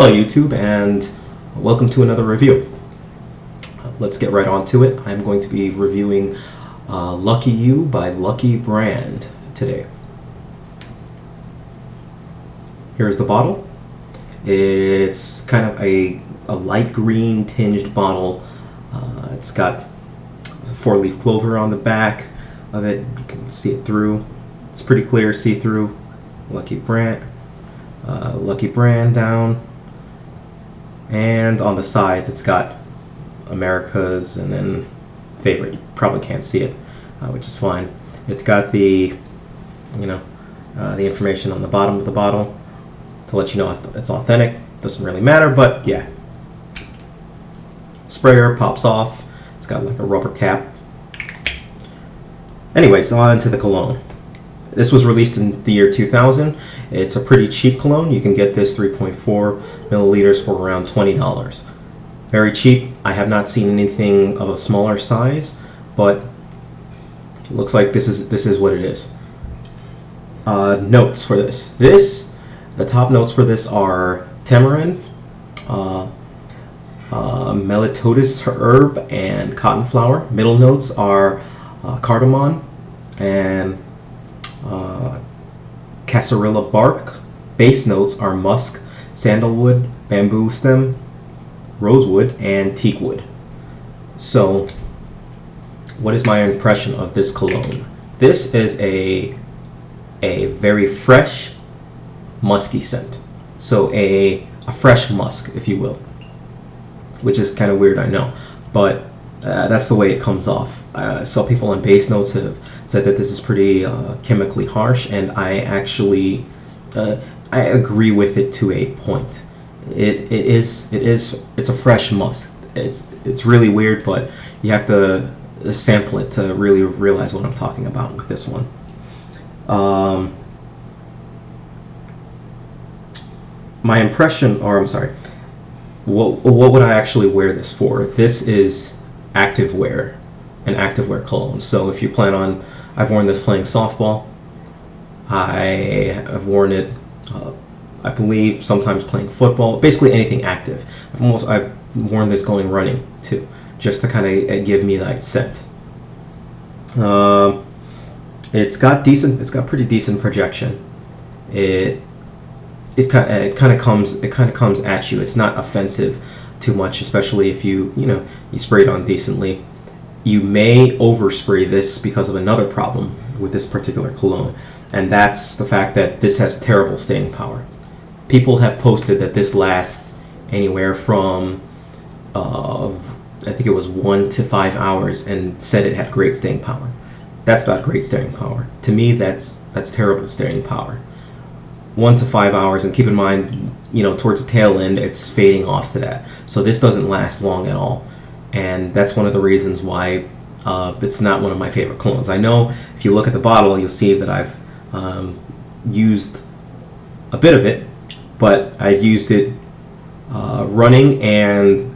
Hello YouTube, and welcome to another review. Let's get right on to it. I'm going to be reviewing Lucky You by Lucky Brand today. Here's the bottle. It's kind of a light green tinged bottle. It's got four-leaf clover on the back of it. You can see it through. It's pretty clear, see-through. Lucky Brand down. And on the sides, it's got America's and then favorite. You probably can't see it, which is fine. It's got the information on the bottom of the bottle to let you know it's authentic. Doesn't really matter, but yeah. Sprayer pops off. It's got like a rubber cap. Anyways, on to the cologne. This was released in the year 2000. It's a pretty cheap cologne. You can get this 3.4 milliliters for around $20. Very cheap. I have not seen anything of a smaller size, but it looks like this is what it is. Notes for this. The top notes for this are tamarind, melatotis herb, and cotton flower. Middle notes are cardamom and cascarilla bark. Base notes are musk, sandalwood, bamboo stem, rosewood, and teakwood. So, what is my impression of this cologne? This is a very fresh, musky scent. So a fresh musk, if you will, which is kind of weird, I know, but that's the way it comes off. Some people on base notes have said that this is pretty chemically harsh, and I actually I agree with it to a point. It's a fresh musk. It's really weird, but you have to sample it to really realize what I'm talking about with this one. My impression, or I'm sorry, what would I actually wear this for? This is activewear, an activewear cologne. So if you plan on, I've worn this playing softball. I have worn it, I believe, sometimes playing football. Basically anything active. I've worn this going running too, just to kind of give me that scent. It's got pretty decent projection. It kind of comes at you. It's not offensive too much, especially if you spray it on decently. You may overspray this because of another problem with this particular cologne, and that's the fact that this has terrible staying power. People have posted that this lasts anywhere from I think it was 1 to 5 hours, and said it had great staying power. That's not great staying power. To me, that's terrible staying power. 1 to 5 hours, and keep in mind, towards the tail end, it's fading off to that. So this doesn't last long at all, and that's one of the reasons why it's not one of my favorite colognes. I know if you look at the bottle, you'll see that I've used a bit of it, but I've used it running and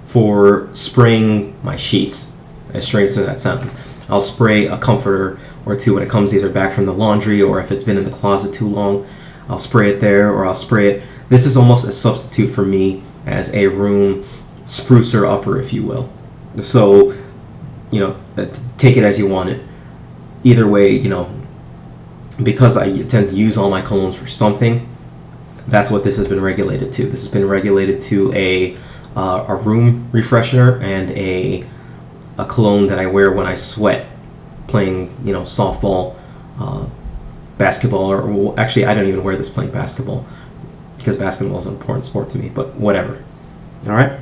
for spraying my sheets. As strange as that sounds, I'll spray a comforter or two when it comes either back from the laundry, or if it's been in the closet too long, I'll spray it there, or I'll spray it. This is almost a substitute for me as a room sprucer upper, if you will. So, take it as you want it. Either way, because I tend to use all my colognes for something, that's what this has been regulated to. This has been regulated to a room refreshener and a cologne that I wear when I sweat, playing softball, basketball, or actually I don't even wear this playing basketball because basketball is an important sport to me, but whatever. All right.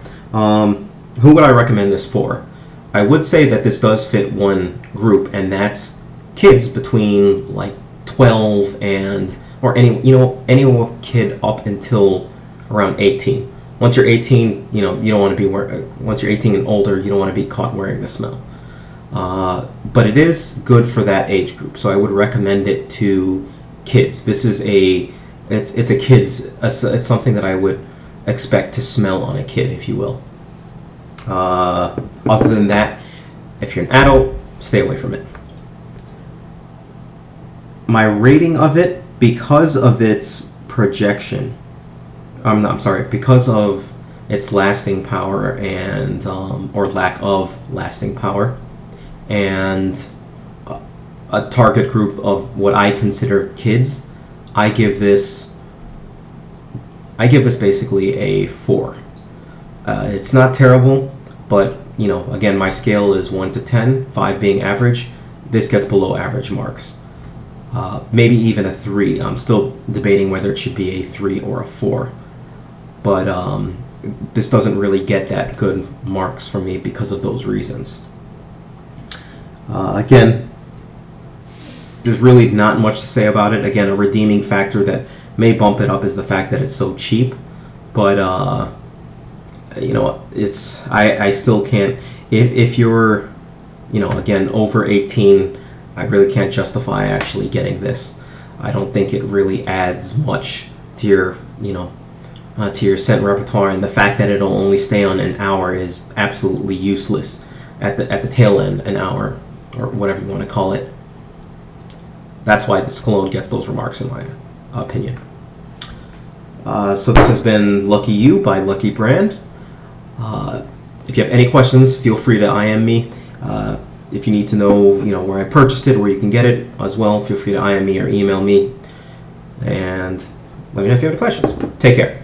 Who would I recommend this for? I would say that this does fit one group, and that's kids between like 12 and, or any kid up until around 18. Once you're 18, you don't want to be once you're 18 and older, you don't want to be caught wearing the smell. But it is good for that age group, so I would recommend it to kids. This is it's something that I would expect to smell on a kid, if you will. Other than that, if you're an adult, stay away from it. My rating of it, because of its projection, I'm sorry, because of its lasting power and or lack of lasting power, and a target group of what I consider kids, I give this basically a 4. It's not terrible, but again, my scale is 1 to 10, 5 being average. This gets below average marks. Maybe even a 3. I'm still debating whether it should be a 3 or a 4. But this doesn't really get that good marks for me because of those reasons. Again, there's really not much to say about it. Again, a redeeming factor that may bump it up is the fact that it's so cheap. But I still can't. If you're again over 18, I really can't justify actually getting this. I don't think it really adds much to your to your scent repertoire, and the fact that it'll only stay on an hour is absolutely useless at the tail end, an hour or whatever you want to call it. That's why this cologne gets those remarks in my opinion. So this has been Lucky You by Lucky Brand. If you have any questions, feel free to IM me. If you need to know, where I purchased it, where you can get it as well, feel free to IM me or email me. And let me know if you have any questions. Take care.